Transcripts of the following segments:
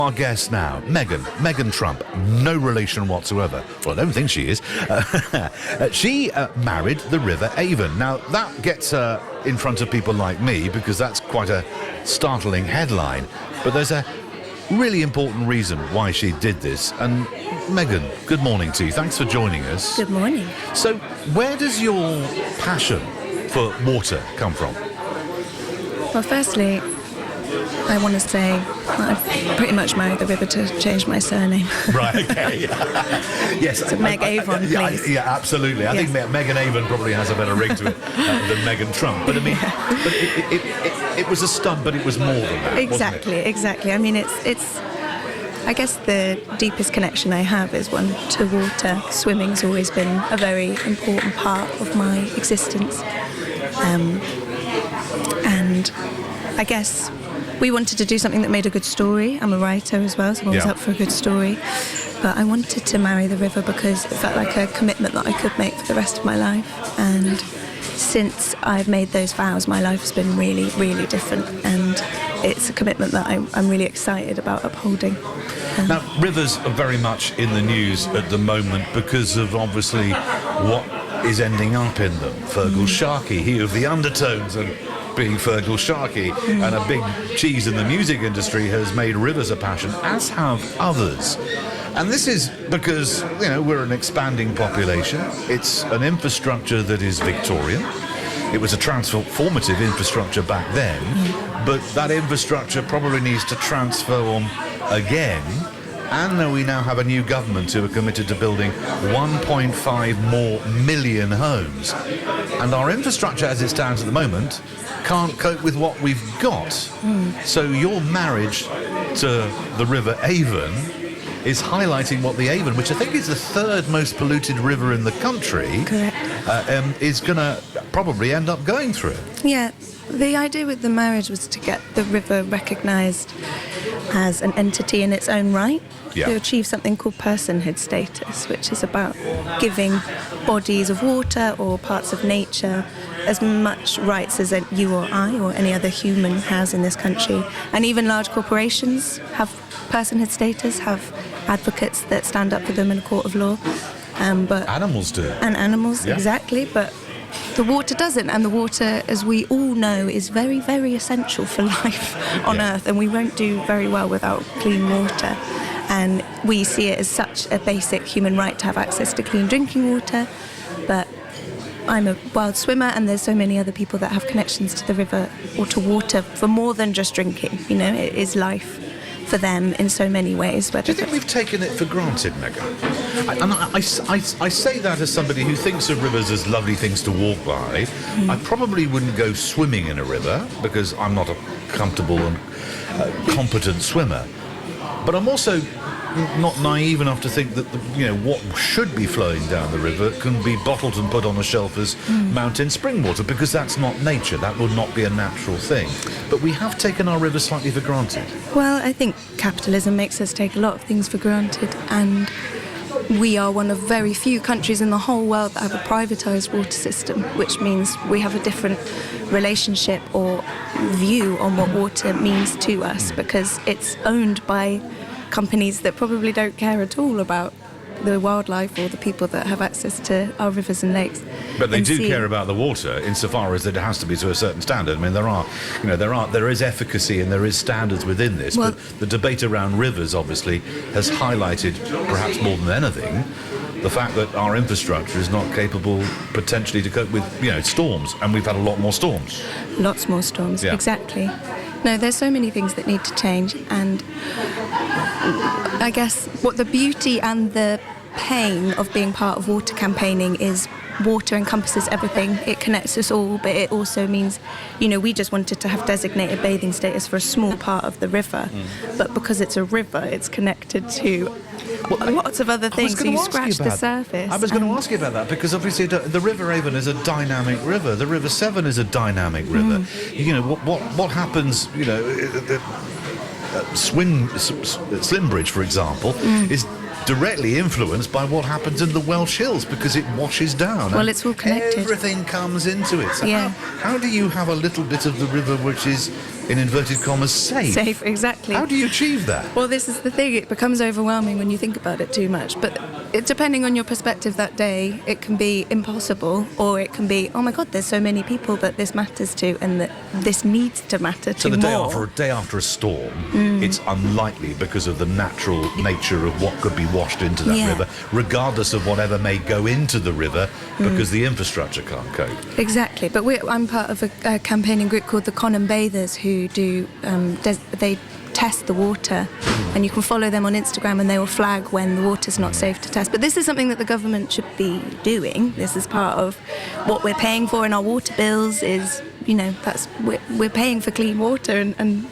Our guest now, Megan Trump, no relation whatsoever. Well, I don't think she is. She married the River Avon. Now, that gets her in front of people like me because that's quite a startling headline. But there's a really important reason why she did this. And Megan, good morning to you. Thanks for joining us. Good morning. So, where does your passion for water come from? Well, firstly, I want to say I pretty much married the river to change my surname. Right, okay. Yes. So Meg Avon, please. Yeah, absolutely. I think Megan Avon probably has a better ring to it than Megan Trump. But I mean, but it was a stunt, but it was more than that, Exactly, wasn't it? exactly. I mean, it's. I guess the deepest connection I have is one to water. Swimming's always been a very important part of my existence. And I guess we wanted to do something that made a good story. I'm a writer as well, so I'm always up for a good story. But I wanted to marry the river because it felt like a commitment that I could make for the rest of my life. And since I've made those vows, my life has been really, really different. And it's a commitment that I'm really excited about upholding. Now, rivers are very much in the news at the moment because of obviously what is ending up in them. Fergal Sharkey, he of the undertones and being Fergal Sharkey, and a big cheese in the music industry has made rivers a passion, as have others. And this is because, you know, we're an expanding population. It's an infrastructure that is Victorian. It was a transformative infrastructure back then, but that infrastructure probably needs to transform again. And we now have a new government who are committed to building 1.5 million more homes. And our infrastructure as it stands at the moment can't cope with what we've got. So your marriage to the River Avon is highlighting what the Avon, which I think is the third most polluted river in the country, is going to probably end up going through. Yeah, the idea with the marriage was to get the river recognised as an entity in its own right, to achieve something called personhood status, which is about giving bodies of water or parts of nature as much rights as you or I or any other human has in this country. And even large corporations have personhood status, have advocates that stand up for them in a court of law. But animals do. And animals, exactly. But the water doesn't, and the water, as we all know, is very, very essential for life on Earth, and we won't do very well without clean water. And we see it as such a basic human right to have access to clean drinking water. But I'm a wild swimmer, and there's so many other people that have connections to the river or to water for more than just drinking. You know, it is life for them in so many ways. Do you think we've taken it for granted, Megan? I say that as somebody who thinks of rivers as lovely things to walk by. I probably wouldn't go swimming in a river because I'm not a comfortable and competent swimmer. But I'm also not naive enough to think that what should be flowing down the river can be bottled and put on a shelf as mountain spring water, because that's not nature. That would not be a natural thing. But we have taken our rivers slightly for granted. Well, I think capitalism makes us take a lot of things for granted, and we are one of very few countries in the whole world that have a privatised water system, which means we have a different relationship or view on what water means to us, because it's owned by companies that probably don't care at all about the wildlife or the people that have access to our rivers and lakes. But they do care about the water insofar as that it has to be to a certain standard. I mean, there is efficacy and there is standards within this, but the debate around rivers obviously has highlighted, perhaps more than anything, the fact that our infrastructure is not capable potentially to cope with, storms, and we've had a lot more storms. Lots more storms, exactly. No, there's so many things that need to change, and I guess what the beauty and the pain of being part of water campaigning is water encompasses everything. It connects us all, but it also means, we just wanted to have designated bathing status for a small part of the river, but because it's a river, it's connected to lots of other things, so you scratch the surface. I was going to ask you about that, because obviously the River Avon is a dynamic river. The River Severn is a dynamic river. What happens, Slimbridge, for example, is directly influenced by what happens in the Welsh Hills because it washes down. Well, it's all connected. Everything comes into it. So Yeah. how do you have a little bit of the river which is, in inverted commas, safe? Safe, exactly. How do you achieve that? Well, this is the thing. It becomes overwhelming when you think about it too much. But depending on your perspective that day, it can be impossible, or it can be, oh my God, there's so many people that this matters to, and that this needs to matter to So the more. day after a storm, it's unlikely because of the natural nature of what could be washed into that Yeah. river, regardless of whatever may go into the river, because the infrastructure can't cope. Exactly. But I'm part of a campaigning group called the Conan Bathers, who do they test the water, and you can follow them on Instagram, and they will flag when the water's not safe to test. But this is something that the government should be doing. This is part of what we're paying for in our water bills. Is, you know, that's we're paying for clean water, and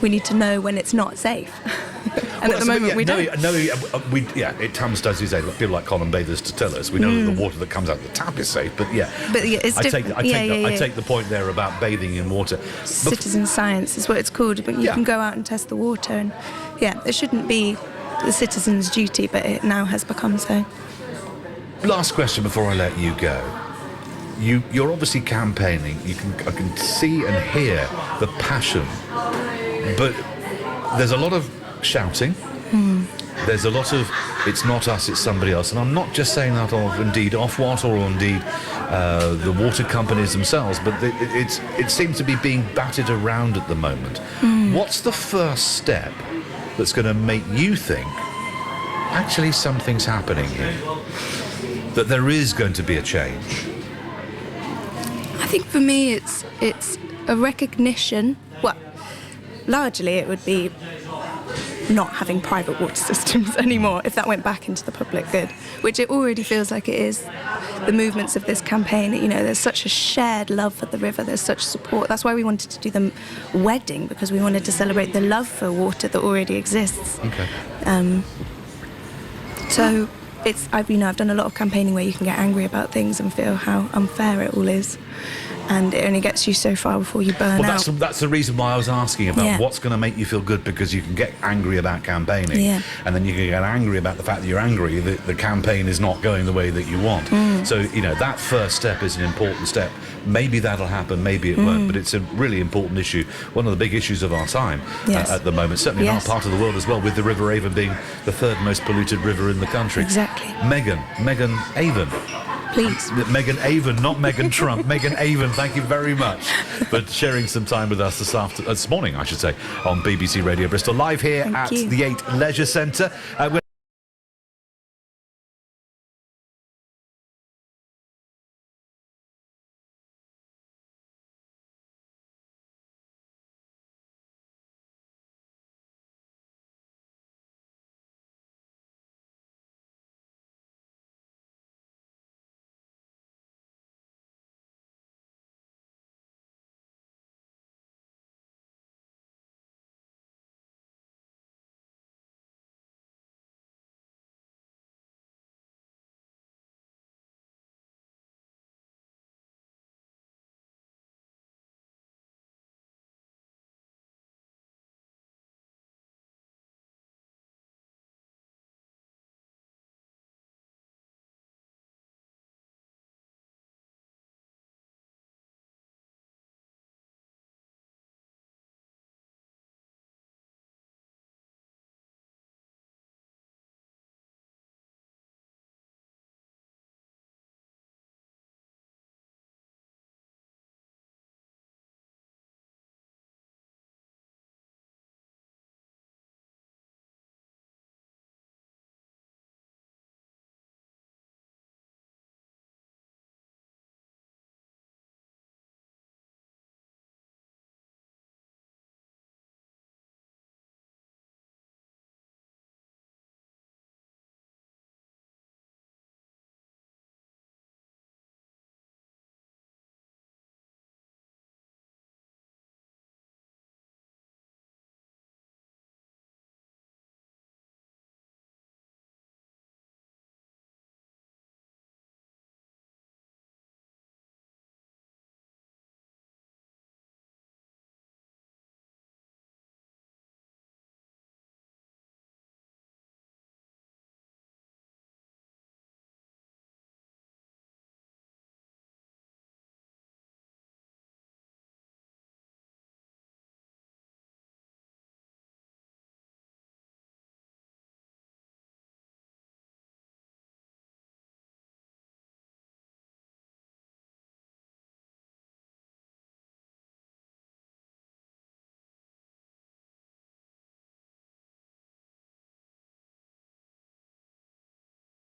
we need to know when it's not safe. And at the moment, we don't. It comes to, as you say, people like Colin Bathers to tell us. We know that the water that comes out the tap is safe, but it's different. I take the point there about bathing in water. Citizen science is what it's called, but you can go out and test the water, and it shouldn't be the citizen's duty, but it now has become so. Last question before I let you go. You're obviously campaigning. I can see and hear the passion, but there's a lot of shouting. There's a lot of it's not us, it's somebody else, and I'm not just saying that of indeed Ofwat or indeed the water companies themselves, but it seems to be being batted around at the moment. What's the first step that's going to make you think actually something's happening here, that there is going to be a change? I think for me it's a recognition. Well, largely it would be not having private water systems anymore if that went back into the public good, which it already feels like it is. The movements of this campaign, you know, there's such a shared love for the river, there's such support. That's why we wanted to do the wedding, because we wanted to celebrate the love for water that already exists. Okay. So I've done a lot of campaigning where you can get angry about things and feel how unfair it all is, and it only gets you so far before you burn out. That's the reason why I was asking about what's going to make you feel good, because you can get angry about campaigning, and then you can get angry about the fact that you're angry that the campaign is not going the way that you want. So, you know, that first step is an important step. Maybe that'll happen, maybe it won't, but it's a really important issue, one of the big issues of our time at the moment, certainly in our part of the world as well, with the River Avon being the third most polluted river in the country. Exactly. Megan Avon. Please. Megan Avon, not Megan Trump. Megan Avon, thank you very much for sharing some time with us this morning, I should say, on BBC Radio Bristol, live here at the 8 Leisure Centre.